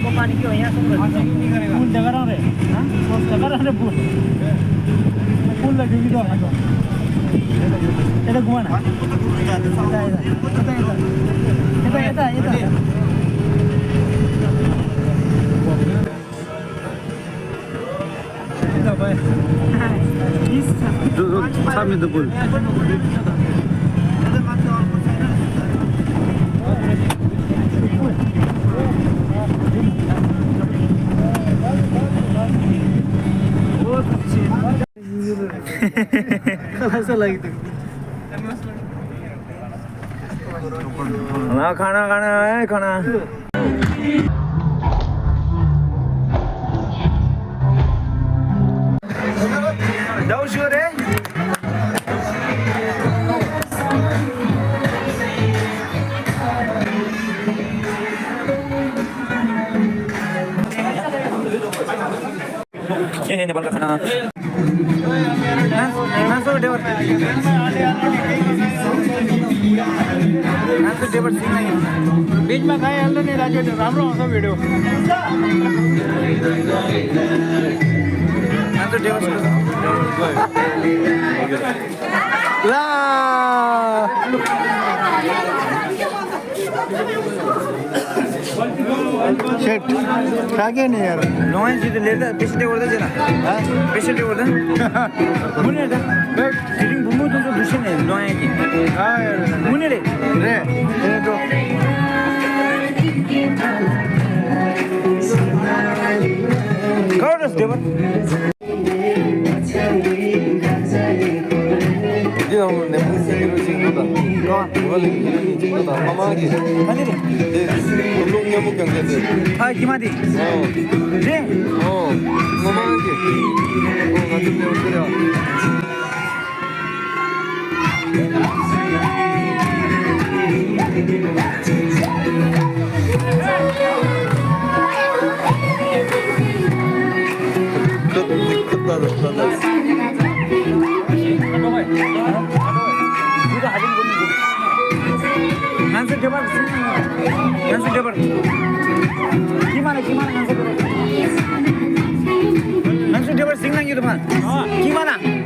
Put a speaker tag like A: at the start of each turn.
A: को पानी क्यों यहाँ सुन रहे फूल जगह रहा रे हाँ जगह रहा रे फूल फूल लगेगी तो हमारे ये तो घुमाना ये
B: सामने तो पुल खाना खाना है खाना जाओ श्योर है ये नेपाल का खाना
A: बीच में खाए हाल्नु नि राजु राम्रो आउँछ भिडियो
B: ला शेट खागे नहीं यार
A: नॉन जी लेता पेशेंट गर्दा जरा हां पेशेंट गर्दा मुने दा सिटिङ बुमु त दुसे नै नयाँ कि हां यार मुने रे रे तो गर्दस देवर
B: 이거 내 무슨 친구다. 원래 이런 친구다. 마마기.
A: 아니래
B: 운동 경제들.
A: 아 기마디 네
B: 마마기. 같은 데 오더라.
A: Gimana? Langsung dia bersing lagi teman. Gimana?